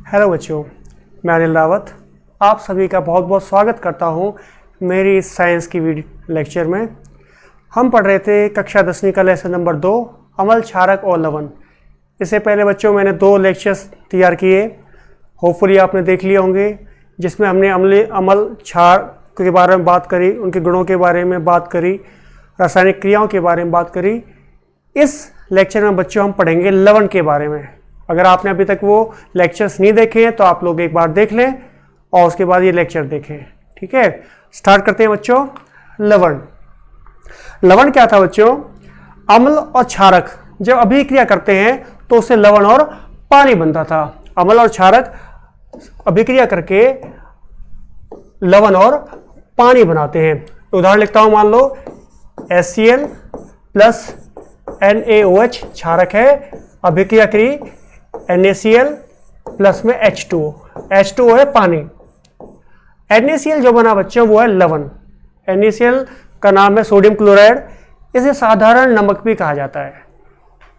Hello बच्चों, मैं अनिल रावत आप सभी का बहुत बहुत स्वागत करता हूं मेरी इस साइंस की वीडियो लेक्चर में। हम पढ़ रहे थे कक्षा 10वीं का लेसन नंबर 2 अमल, क्षारक और लवण। इससे पहले बच्चों मैंने 2 लेक्चर्स तैयार किए, होपफुली आपने देख लिए होंगे, जिसमें हमने अमल क्षार के बारे में बात करी, उनके गुणों के बारे में बात करी, रासायनिक क्रियाओं के बारे में बात करी। इस लेक्चर में बच्चों हम पढ़ेंगे लवण के बारे में। अगर आपने अभी तक वो लेक्चर्स नहीं देखे हैं तो आप लोग एक बार देख लें और उसके बाद ये लेक्चर देखें। ठीक है, स्टार्ट करते हैं बच्चों। लवण क्या था बच्चों? अम्ल और क्षारक जब अभिक्रिया करते हैं तो उससे लवण और पानी बनता था। अम्ल और क्षारक अभिक्रिया करके लवण और पानी बनाते हैं। उदाहरण लिखता हूं, मान लो HCl प्लस NaOH क्षारक है, अभिक्रिया करी NaCl प्लस में H2O है पानी। NaCl जो बना बच्चों वो है लवण। NaCl का नाम है सोडियम क्लोराइड। इसे साधारण नमक भी कहा जाता है।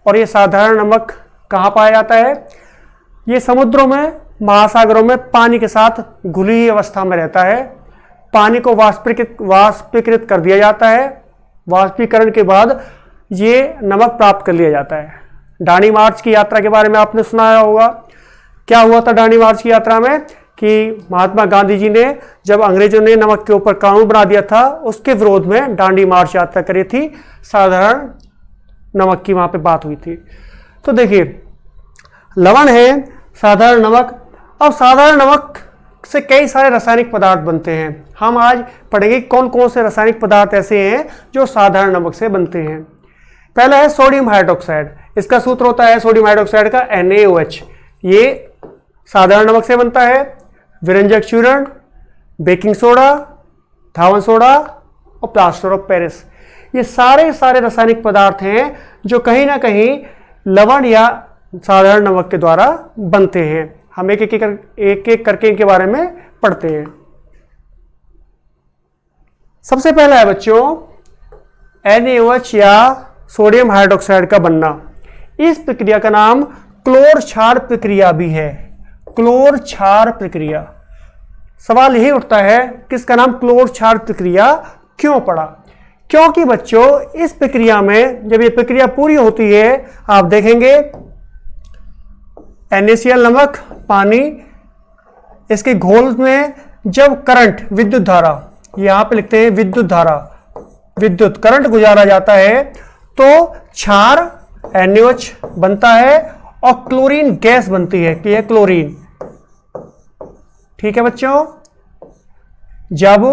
और ये साधारण नमक कहाँ पाया जाता है? ये समुद्रों में, महासागरों में पानी के साथ घुली हुई अवस्था में रहता है। पानी को वाष्पीकृत कर दिया जाता है। वाष्पीकरण के बाद ये नमक प्राप्त कर लिया जाता है। डांडी मार्च की यात्रा के बारे में आपने सुना होगा। क्या हुआ था डांडी मार्च की यात्रा में कि महात्मा गांधी जी ने, जब अंग्रेजों ने नमक के ऊपर कानून बना दिया था, उसके विरोध में डांडी मार्च यात्रा करी थी। साधारण नमक की वहां पे बात हुई थी। तो देखिए, लवण है साधारण नमक। अब साधारण नमक से कई सारे रासायनिक पदार्थ बनते हैं। हम आज पढ़ेंगे कौन कौन से रासायनिक पदार्थ ऐसे हैं जो साधारण नमक से बनते हैं। पहला है सोडियम हाइड्रोक्साइड। इसका सूत्र होता है सोडियम हाइड्रोक्साइड का NaOH। ये साधारण नमक से बनता है। विरंजक चूर्ण, बेकिंग सोडा, धावन सोडा और प्लास्टर ऑफ पेरिस, ये सारे रासायनिक पदार्थ हैं जो कहीं ना कहीं लवण या साधारण नमक के द्वारा बनते हैं। हम एक एक करके इनके बारे में पढ़ते हैं। सबसे पहला है बच्चों NaOH या सोडियम हाइड्रोक्साइड का बनना। इस प्रक्रिया का नाम क्लोर क्षार प्रक्रिया भी है। क्लोर क्षार प्रक्रिया। सवाल यही उठता है कि इसका नाम क्लोर क्षार प्रक्रिया क्यों पड़ा? क्योंकि बच्चों इस प्रक्रिया में जब ये प्रक्रिया पूरी होती है, आप देखेंगे NaCl नमक, पानी, इसके घोल में जब करंट, विद्युत धारा, यहां पे लिखते हैं विद्युत धारा, विद्युत करंट गुजारा जाता है तो क्षार NaOH बनता है और क्लोरीन गैस बनती है कि यह क्लोरीन। ठीक है बच्चों, जब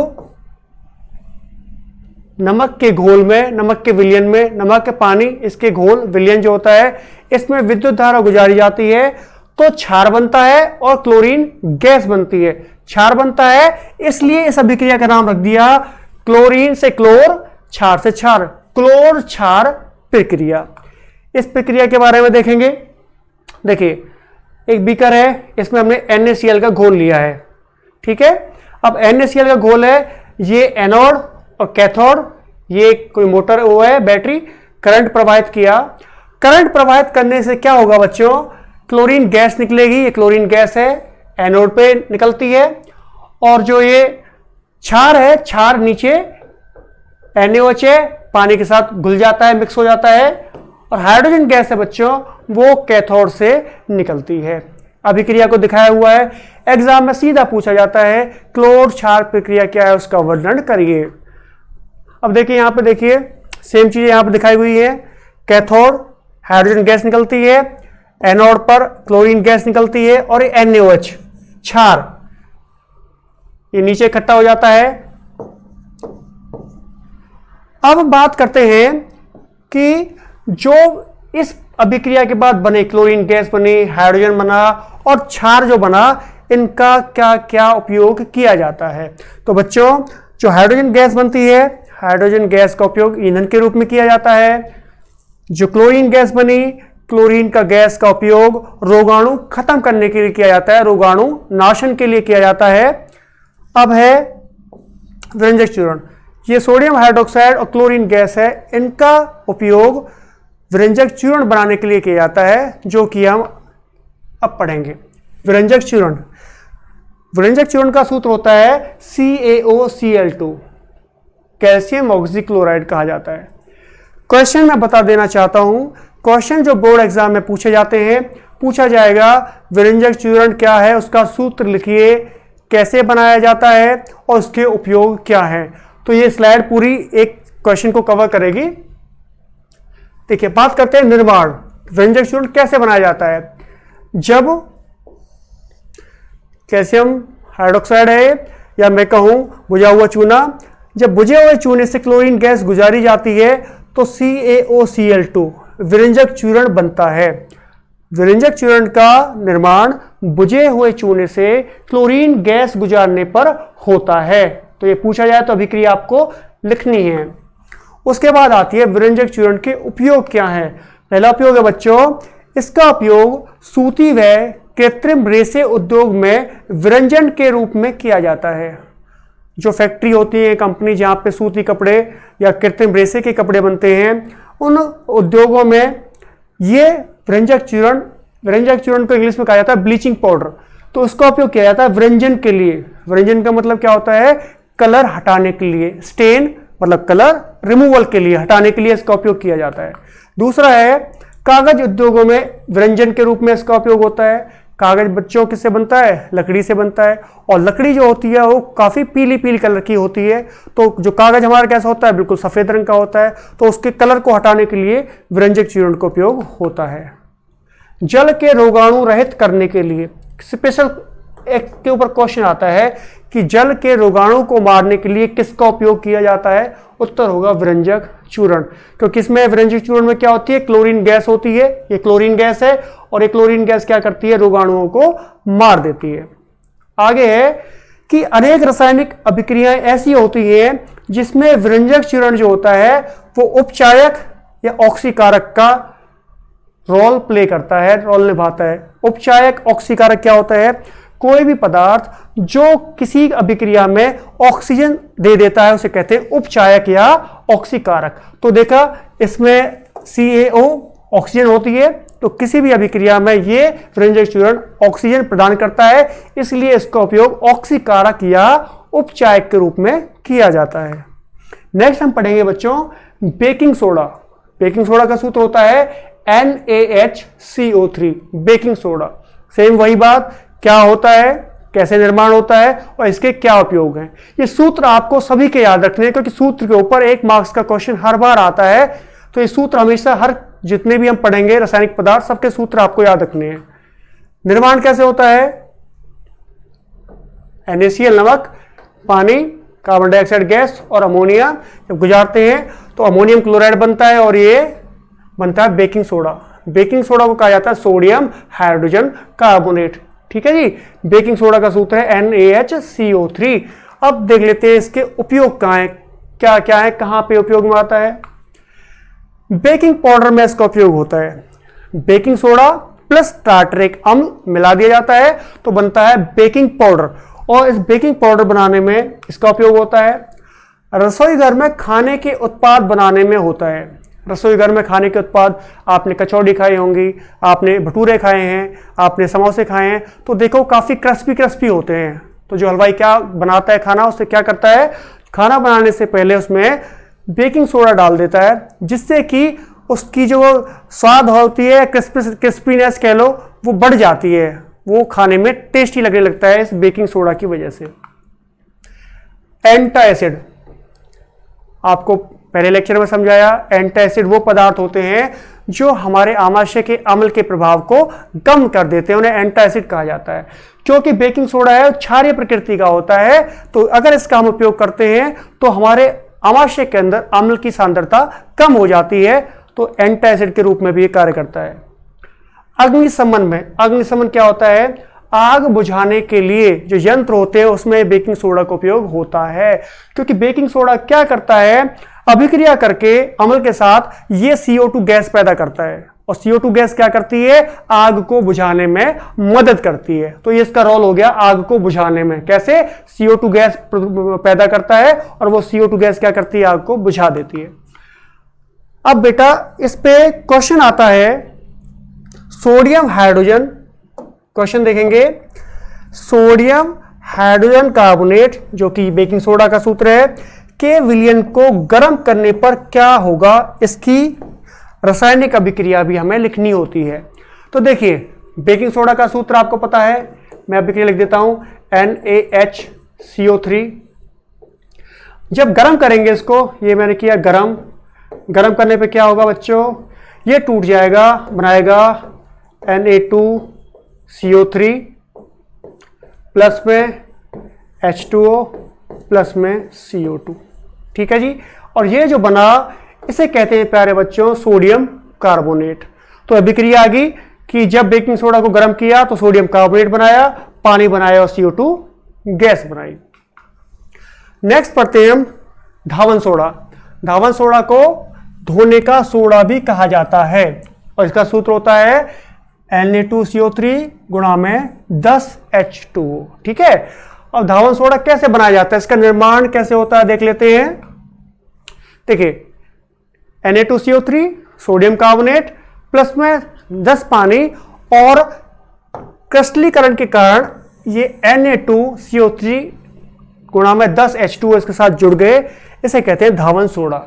नमक के घोल में, नमक के विलयन में, नमक के पानी, इसके घोल विलयन जो होता है, इसमें विद्युत धारा गुजारी जाती है तो क्षार बनता है और क्लोरीन गैस बनती है। क्षार बनता है, इसलिए इस अभिक्रिया का नाम रख दिया क्लोरीन से क्लोर, क्षार से क्षार, क्लोर क्षार प्रक्रिया। इस प्रक्रिया के बारे में देखेंगे। देखिए, एक बीकर है, इसमें हमने NaCl का घोल लिया है। ठीक है, अब NaCl का घोल है, ये एनोड और कैथोड, ये कोई मोटर वो है, बैटरी, करंट प्रवाहित किया। करंट प्रवाहित करने से क्या होगा बच्चों? क्लोरीन गैस निकलेगी। ये क्लोरीन गैस है, एनोड पे निकलती है। और जो ये क्षार है, क्षार नीचे NaOH है, पानी के साथ घुल जाता है, मिक्स हो जाता है। और हाइड्रोजन गैस है बच्चों, वो कैथोड से निकलती है। अभिक्रिया को दिखाया हुआ है। एग्जाम में सीधा पूछा जाता है क्लोर क्षार प्रक्रिया क्या है, उसका वर्णन करिए। अब देखिए, यहां पे देखिए सेम चीज यहां पे दिखाई हुई है। कैथोड, हाइड्रोजन गैस निकलती है, एनोड पर क्लोरीन गैस निकलती है और ये NaOH क्षार ये नीचे इकट्ठा हो जाता है। अब बात करते हैं कि जो इस अभिक्रिया के बाद बने, क्लोरीन गैस बनी, हाइड्रोजन बना और क्षार जो बना, इनका क्या क्या उपयोग किया जाता है। तो बच्चों, जो हाइड्रोजन गैस बनती है, हाइड्रोजन गैस का उपयोग ईंधन के रूप में किया जाता है। जो क्लोरीन गैस बनी, क्लोरीन का गैस का उपयोग रोगाणु खत्म करने के लिए किया जाता है, रोगाणु नाशन के लिए किया जाता है। अब है विरंजक चूर्ण। ये सोडियम हाइड्रोक्साइड और क्लोरीन गैस है, इनका उपयोग विरंजक चूर्ण बनाने के लिए किया जाता है, जो कि हम अब पढ़ेंगे। विरंजक चूर्ण। विरंजक चूर्ण का सूत्र होता है CaOCl2, कैल्शियम ऑक्सीक्लोराइड कहा जाता है। क्वेश्चन मैं बता देना चाहता हूं, क्वेश्चन जो बोर्ड एग्जाम में पूछे जाते हैं, पूछा जाएगा विरंजक चूर्ण क्या है, उसका सूत्र लिखिए, कैसे बनाया जाता है और उसके उपयोग क्या है। तो ये स्लाइड पूरी एक क्वेश्चन को कवर करेगी। देखिए, बात करते हैं निर्माण। विरंजक चूर्ण कैसे बनाया जाता है? जब कैल्शियम हाइड्रोक्साइड है, या मैं कहूं बुझा हुआ चूना, जब बुझे हुए चूने से क्लोरीन गैस गुजारी जाती है तो CaOCl2 विरंजक चूर्ण बनता है। विरंजक चूर्ण का निर्माण बुझे हुए चूने से क्लोरीन गैस गुजारने पर होता है। तो ये पूछा जाए तो अभिक्रिया आपको लिखनी है। उसके बाद आती है विरंजक चूर्ण के उपयोग क्या है। पहला उपयोग है बच्चों, इसका उपयोग सूती व कृत्रिम रेशे उद्योग में विरंजन के रूप में किया जाता है। जो फैक्ट्री होती है, कंपनी जहाँ पे सूती कपड़े या कृत्रिम रेशे के कपड़े बनते हैं, उन उद्योगों में ये विरंजक चूर्ण को इंग्लिश में कहा जाता है ब्लीचिंग पाउडर। तो उसका उपयोग किया जाता है विरंजन के लिए। विरंजन का मतलब क्या होता है? कलर हटाने के लिए। स्टेन मतलब कलर रिमूवल के लिए, हटाने के लिए इसका उपयोग किया जाता है। दूसरा है कागज उद्योगों में विरंजन के रूप में इसका उपयोग होता है। कागज बच्चों किससे बनता है? लकड़ी से बनता है, और लकड़ी जो होती है वो काफी पीली पीली कलर की होती है। तो जो कागज हमारा कैसा होता है? बिल्कुल सफेद रंग का होता है। तो उसके कलर को हटाने के लिए विरंजक चूर्ण का उपयोग होता है। जल के रोगाणु रहित करने के लिए स्पेशल एक के ऊपर क्वेश्चन आता है कि जल के रोगाणु को मारने के लिए किसका उपयोग किया जाता है? उत्तर होगा विरंजक चूर्ण। क्योंकि इसमें विरंजक चूर्ण में क्या होती है? क्लोरीन गैस होती है। ये क्लोरीन गैस है, और ये क्लोरीन गैस क्या करती है? रोगाणुओं को मार देती है। आगे है कि अनेक रासायनिक अभिक्रियाएं ऐसी होती हैं जिसमें विरंजक चूर्ण जो होता है वो उपचायक या ऑक्सीकारक का रोल प्ले करता है, रोल निभाता है। उपचायक ऑक्सीकारक क्या होता है? कोई भी पदार्थ जो किसी अभिक्रिया में ऑक्सीजन दे देता है उसे कहते हैं उपचायक या ऑक्सीकारक। तो देखा, इसमें CaO ऑक्सीजन होती है, तो किसी भी अभिक्रिया में ये विरंजक चूर्ण ऑक्सीजन प्रदान करता है, इसलिए इसका उपयोग ऑक्सीकारक या उपचायक के रूप में किया जाता है। नेक्स्ट हम पढ़ेंगे बच्चों बेकिंग सोडा। बेकिंग सोडा का सूत्र होता है NaHCO3, बेकिंग सोडा। सेम वही बात, क्या होता है, कैसे निर्माण होता है और इसके क्या उपयोग हैं। ये सूत्र आपको सभी के याद रखने हैं, क्योंकि सूत्र के ऊपर 1 मार्क्स का क्वेश्चन हर बार आता है। तो ये सूत्र हमेशा हर जितने भी हम पढ़ेंगे रासायनिक पदार्थ, सबके सूत्र आपको याद रखने हैं। निर्माण कैसे होता है? NaCl नमक, पानी, कार्बन डाइऑक्साइड गैस और अमोनिया जब गुजारते हैं तो अमोनियम क्लोराइड बनता है, और ये बनता है बेकिंग सोडा। बेकिंग सोडा को कहा जाता है सोडियम हाइड्रोजन कार्बोनेट। ठीक है जी। बेकिंग सोडा का सूत्र है NaHCO3। अब देख लेते हैं इसके उपयोग कहाँ है, क्या क्या है, कहां पे उपयोग में आता है। बेकिंग पाउडर में इसका उपयोग होता है। बेकिंग सोडा प्लस टार्टरिक अम्ल मिला दिया जाता है तो बनता है बेकिंग पाउडर, और इस बेकिंग पाउडर बनाने में इसका उपयोग होता है। रसोई घर में खाने के उत्पाद बनाने में होता है। रसोई घर में खाने के उत्पाद, आपने कचौड़ी खाई होंगी, आपने भटूरे खाए हैं, आपने समोसे खाए हैं, तो देखो काफ़ी क्रिस्पी होते हैं। तो जो हलवाई क्या बनाता है खाना, उससे क्या करता है, खाना बनाने से पहले उसमें बेकिंग सोडा डाल देता है, जिससे कि उसकी जो स्वाद होती है, क्रिस्पीनेस कह लो, वो बढ़ जाती है, वो खाने में टेस्टी लगने लगता है इस बेकिंग सोडा की वजह से। एंटासिड, आपको पहले लेक्चर में समझाया, एंटासिड वो पदार्थ होते हैं जो हमारे आमाशय के अम्ल के प्रभाव को कम कर देते हैं, उन्हें एंटासिड कहा जाता है। क्योंकि बेकिंग सोडा है क्षारीय प्रकृति का होता है, तो अगर इसका हम उपयोग करते हैं तो हमारे आमाशय के अंदर अम्ल की सांद्रता कम हो जाती है, तो एंटासिड के रूप में भी कार्य करता है। अग्निशमन में, अग्निशमन क्या होता है, आग बुझाने के लिए जो यंत्र होते हैं उसमें बेकिंग सोडा का उपयोग होता है। क्योंकि बेकिंग सोडा क्या करता है, अभिक्रिया करके अम्ल के साथ ये CO2 गैस पैदा करता है, और CO2 गैस क्या करती है, आग को बुझाने में मदद करती है। तो ये इसका रोल हो गया आग को बुझाने में। कैसे, CO2 गैस पैदा करता है और वो CO2 गैस क्या करती है, आग को बुझा देती है। अब बेटा इस पे क्वेश्चन आता है, सोडियम हाइड्रोजन क्वेश्चन देखेंगे, सोडियम हाइड्रोजन कार्बोनेट जो कि बेकिंग सोडा का सूत्र है के विलयन को गर्म करने पर क्या होगा, इसकी रासायनिक अभिक्रिया भी हमें लिखनी होती है। तो देखिए बेकिंग सोडा का सूत्र आपको पता है, मैं अभिक्रिया लिख देता हूं NaHCO3। जब गर्म करेंगे इसको, ये मैंने किया गर्म करने पे क्या होगा बच्चों, ये टूट जाएगा, बनाएगा Na2CO3 प्लस में H2O प्लस में CO2। ठीक है जी। और ये जो बना इसे कहते हैं प्यारे बच्चों सोडियम कार्बोनेट। तो अभिक्रिया आ गई कि जब बेकिंग सोडा को गर्म किया तो सोडियम कार्बोनेट बनाया, पानी बनाया और CO2 गैस बनाई। नेक्स्ट पढ़ते हैं हम धावन सोडा। धावन सोडा को धोने का सोडा भी कहा जाता है और इसका सूत्र होता है Na2CO3 गुणा में 10H2O। ठीक है। अब धावन सोडा कैसे बनाया जाता है, इसका निर्माण कैसे होता है देख लेते हैं। देखिए Na2CO3 सोडियम कार्बोनेट प्लस में 10 पानी और क्रिस्टलीकरण के कारण ये Na2CO3 गुणा में 10H2O इसके साथ जुड़ गए, इसे कहते हैं धावन सोडा।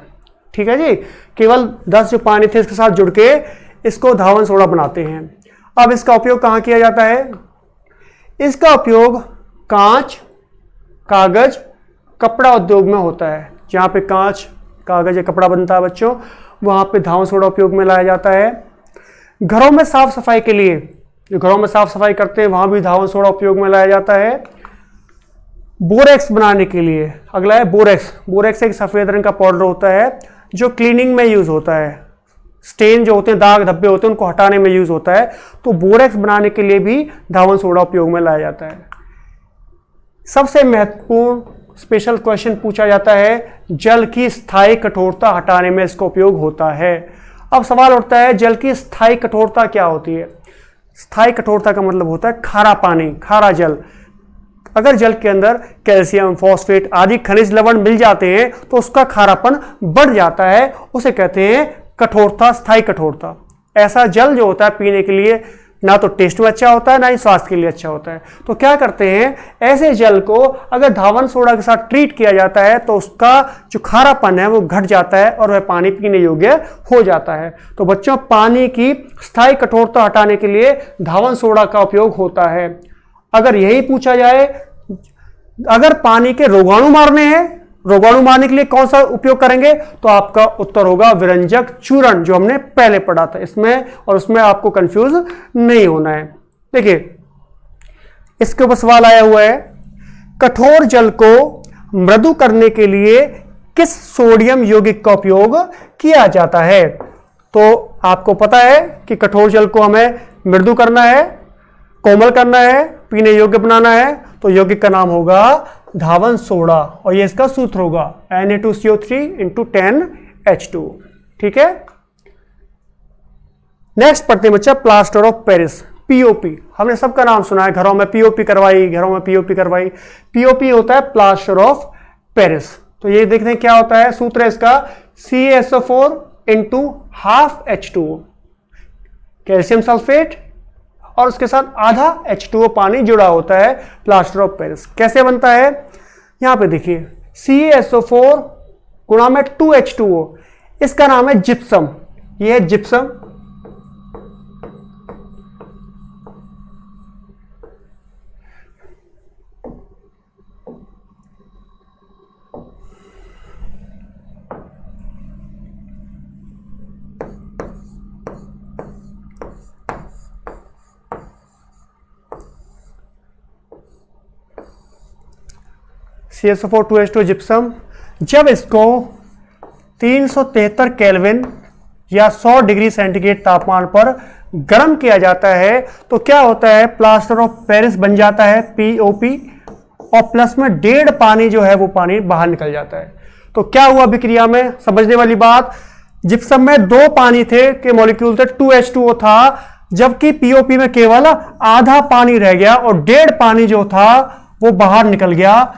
ठीक है जी। केवल 10 जो पानी थे इसके साथ जुड़ के इसको धावन सोडा बनाते हैं। अब इसका उपयोग कहां किया जाता है, इसका उपयोग कांच, कागज, कपड़ा उद्योग में होता है। जहां पे कांच, कागज या कपड़ा बनता है बच्चों, वहां पे धावन सोडा उपयोग में लाया जाता है। घरों में साफ सफाई के लिए, जो घरों में साफ सफाई करते हैं वहां भी धावन सोडा उपयोग में लाया जाता है। बोरेक्स बनाने के लिए, अगला है बोरेक्स। बोरेक्स एक सफेद रंग का पाउडर होता है जो क्लीनिंग में यूज होता है, स्टेन जो होते हैं, दाग धब्बे होते हैं, उनको हटाने में यूज होता है। तो बोरेक्स बनाने के लिए भी धावन सोडा उपयोग में लाया जाता है। सबसे महत्वपूर्ण स्पेशल क्वेश्चन पूछा जाता है, जल की स्थायी कठोरता हटाने में इसका उपयोग होता है। अब सवाल उठता है जल की स्थायी कठोरता क्या होती है। स्थायी कठोरता का मतलब होता है खारा पानी, खारा जल। अगर जल के अंदर कैल्शियम, फॉस्फेट आदि खनिज लवण मिल जाते हैं तो उसका खारापन बढ़ जाता है, उसे कहते हैं कठोरता, स्थायी कठोरता। ऐसा जल जो होता है पीने के लिए ना तो टेस्ट में अच्छा होता है ना ही स्वास्थ्य के लिए अच्छा होता है। तो क्या करते हैं, ऐसे जल को अगर धावन सोडा के साथ ट्रीट किया जाता है तो उसका जो खारापन है वो घट जाता है और वह पानी पीने योग्य हो जाता है। तो बच्चों पानी की स्थायी कठोरता हटाने के लिए धावन सोडा का उपयोग होता है। अगर यही पूछा जाए, अगर पानी के रोगाणु मारने हैं, रोगाणु मारने के लिए कौन सा उपयोग करेंगे, तो आपका उत्तर होगा विरंजक चूर्ण, जो हमने पहले पढ़ा था। इसमें और उसमें आपको कंफ्यूज नहीं होना है। देखिए इसके ऊपर सवाल आया हुआ है, कठोर जल को मृदु करने के लिए किस सोडियम यौगिक का उपयोग किया जाता है। तो आपको पता है कि कठोर जल को हमें मृदु करना है, कोमल करना है, पीने योग्य बनाना है, तो यौगिक का नाम होगा धावन सोडा और ये इसका सूत्र होगा Na2CO3 × 10H2। ठीक है। नेक्स्ट पढ़ते हैं बच्चा प्लास्टर ऑफ पेरिस, पीओपी। हमने सबका नाम सुना है, घरों में पीओपी करवाई, घरों में पीओपी करवाई। पीओपी होता है प्लास्टर ऑफ पेरिस। तो ये देखते हैं क्या होता है, सूत्र है इसका CaSO4 × ½ H2O, कैल्शियम सल्फेट और उसके साथ आधा H2O पानी जुड़ा होता है प्लास्टर ऑफ पेरिस। कैसे बनता है, यहां पे देखिए CaSO4 गुणा में 2H2O, इसका नाम है जिप्सम। ये है जिप्सम। CaSO4 2H2 gypsum. जब इसको 373 केल्विन या 100 डिग्री सेंटीग्रेड तापमान पर गर्म किया जाता है तो क्या होता है, प्लास्टर ऑफ पेरिस बन जाता है POP और प्लस में 1.5 पानी जो है वो पानी बाहर निकल जाता है। तो क्या हुआ अभिक्रिया में, समझने वाली बात, जिप्सम में 2 पानी थे के मॉलिक्यूल थे, 2H2O था, जबकि POP में केवल आधा पानी रह गया और 1.5 पानी जो था वो बाहर निकल गया।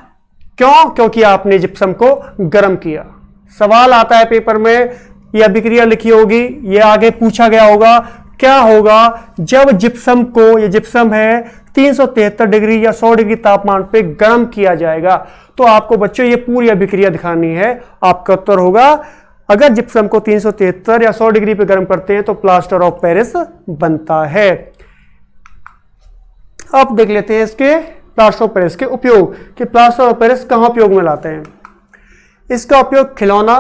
क्यों? क्योंकि आपने जिप्सम को गर्म किया। सवाल आता है पेपर में, यह अभिक्रिया लिखी होगी, यह आगे पूछा गया होगा क्या होगा जब जिप्सम को, ये जिप्सम है, 373 डिग्री या 100 डिग्री तापमान पे गर्म किया जाएगा। तो आपको बच्चों ये पूरी अभिक्रिया दिखानी है। आपका उत्तर होगा अगर जिप्सम को 373 या 100 डिग्री पे गर्म करते हैं तो प्लास्टर ऑफ पेरिस बनता है। अब देख लेते हैं इसके प्लास्टर ऑफ पेरिस के उपयोग कि प्लास्टर ऑफ पेरिस कहां उपयोग में लाते हैं। इसका उपयोग खिलौना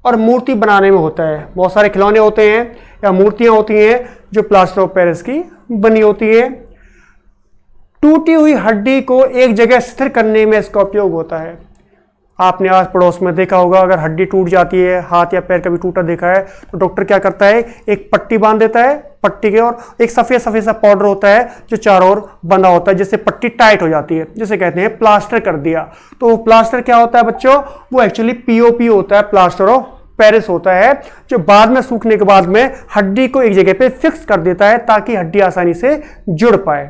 और मूर्ति बनाने में होता है। बहुत सारे खिलौने होते हैं या मूर्तियां होती हैं जो प्लास्टर ऑफ पेरिस की बनी होती है। टूटी हुई हड्डी को एक जगह स्थिर करने में इसका उपयोग होता है। आपने आस पड़ोस में देखा होगा, अगर हड्डी टूट जाती है, हाथ या पैर कभी टूटा देखा है, तो डॉक्टर क्या करता है, एक पट्टी बांध देता है, पट्टी के और एक सफेद सफेद सा पाउडर होता है जो चारों ओर बंधा होता है, जिससे पट्टी टाइट हो जाती है, जिसे कहते हैं प्लास्टर कर दिया। तो वो प्लास्टर क्या होता है बच्चों, वो एक्चुअली पीओपी होता है, प्लास्टर ऑफ पेरिस होता है, जो बाद में सूखने के बाद में हड्डी को एक जगह पे फिक्स कर देता है ताकि हड्डी आसानी से जुड़ पाए।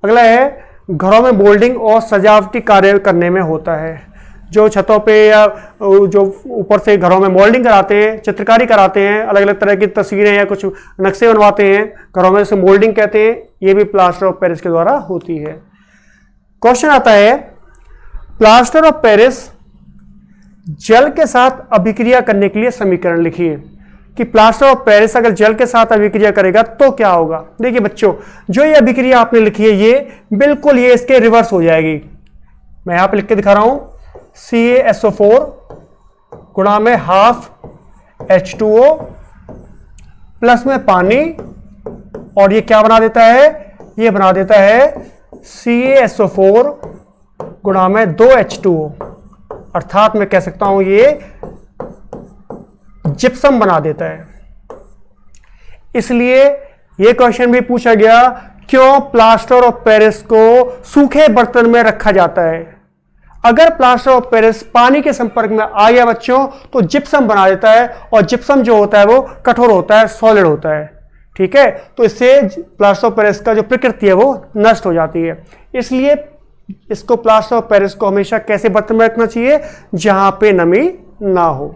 अगला है घरों में मोल्डिंग और सजावटी कार्य करने में होता है। जो छतों पे या जो ऊपर से घरों में मोल्डिंग कराते हैं, चित्रकारी कराते हैं, अलग अलग तरह की तस्वीरें या कुछ नक्शे बनवाते हैं, घरों में से मोल्डिंग कहते हैं, ये भी प्लास्टर ऑफ पेरिस के द्वारा होती है। क्वेश्चन आता है, प्लास्टर ऑफ पेरिस जल के साथ अभिक्रिया करने के लिए समीकरण लिखिए कि प्लास्टर ऑफ पेरिस अगर जल के साथ अभिक्रिया करेगा तो क्या होगा। देखिए बच्चों, जो ये अभिक्रिया आपने लिखी है ये बिल्कुल ये इसके रिवर्स हो जाएगी। मैं यहां पे लिख के दिखा रहा हूं, CaSO4 गुणा में हाफ H2O प्लस में पानी, और ये क्या बना देता है, ये बना देता है CaSO4 गुणा में 2H2O, अर्थात मैं कह सकता हूं ये जिप्सम बना देता है। इसलिए यह क्वेश्चन भी पूछा गया, क्यों प्लास्टर ऑफ पेरिस को सूखे बर्तन में रखा जाता है। अगर प्लास्टर ऑफ पेरिस पानी के संपर्क में आ गया बच्चों तो जिप्सम बना देता है, और जिप्सम जो होता है वो कठोर होता है, सॉलिड होता है, ठीक है। तो इससे प्लास्टर ऑफ पेरिस का जो प्रकृति है वो नष्ट हो जाती है। इसलिए इसको प्लास्टर ऑफ पेरिस को हमेशा कैसे बर्तन में रखना चाहिए, जहां पे नमी ना हो।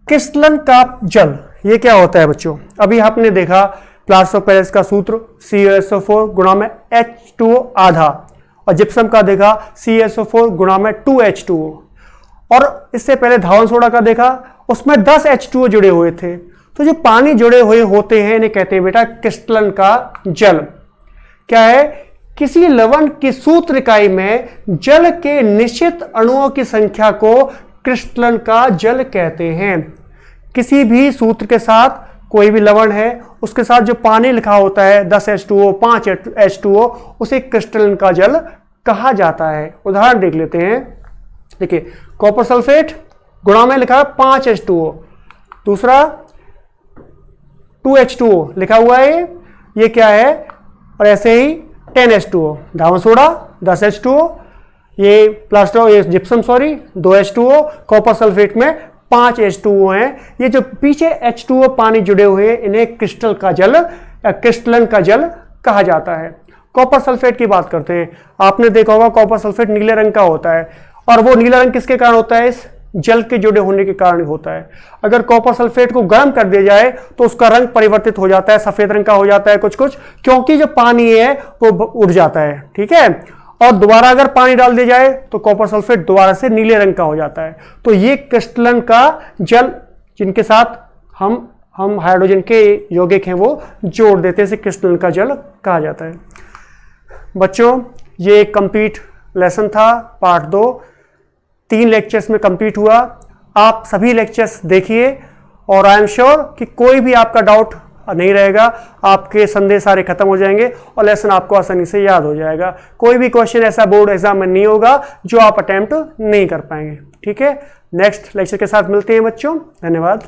क्रिस्टलन का जल, ये क्या होता है बच्चों, अभी आपने देखा प्लास्टर ऑफ पेरिस का सूत्र CaSO4 गुणा में H2O आधा, और जिप्सम का देखा CaSO4 गुणा में 2H2O, और इससे पहले धावन सोडा का देखा, उसमें 10 H2O जुड़े हुए थे। तो जो पानी जुड़े हुए होते हैं इन्हें कहते हैं बेटा क्रिस्टलन का जल। क्या है, किसी लवण की सूत्र इकाई में जल के निश्चित अणुओं की संख्या को क्रिस्टलन का जल कहते हैं। किसी भी सूत्र के साथ कोई भी लवण है, उसके साथ जो पानी लिखा होता है 10 H2O 5 H2O, उसे क्रिस्टलन का जल कहा जाता है। उदाहरण देख लेते हैं। देखिए, कॉपर सल्फेट गुणा में लिखा है 5 H2O, दूसरा 2 H2O लिखा हुआ है, ये क्या है, और ऐसे ही 10 H2O, धावन सोडा 10 H2O, ये प्लास्टर, ये gypsum sorry 2 H2O, copper sulphate में 5 H2O हैं। ये जो पीछे H2O पानी जुड़े हुए हैं इन्हें क्रिस्टल का जल या क्रिस्टलन का जल कहा जाता है। कॉपर सल्फेट की बात करते हैं। आपने देखा होगा कॉपर सल्फेट नीले रंग का होता है, और वो नीला रंग किसके कारण होता है, इस जल के जुड़े होने के कारण होता है। अगर कॉपर सल्फेट को गर्म कर दिया जाए तो उसका रंग परिवर्तित हो जाता है, सफेद रंग का हो जाता है कुछ कुछ, क्योंकि जो पानी है वो उड़ जाता है, ठीक है। और दोबारा अगर पानी डाल दिया जाए तो कॉपर सल्फेट दोबारा से नीले रंग का हो जाता है। तो ये क्रिस्टलन का जल, जिनके साथ हम हाइड्रोजन के यौगिक हैं वो जोड़ देते हैं, इसे क्रिस्टलन का जल कहा जाता है। बच्चों, ये एक कंप्लीट लेसन था, पार्ट 2, 3 लेक्चर्स में कंप्लीट हुआ। आप सभी लेक्चर्स देखिए, और आई एम श्योर कि कोई भी आपका डाउट नहीं रहेगा, आपके संदेह सारे खत्म हो जाएंगे और लेसन आपको आसानी से याद हो जाएगा। कोई भी क्वेश्चन ऐसा बोर्ड एग्जाम में नहीं होगा जो आप अटेम्प्ट नहीं कर पाएंगे, ठीक है। नेक्स्ट लेक्चर के साथ मिलते हैं बच्चों, धन्यवाद।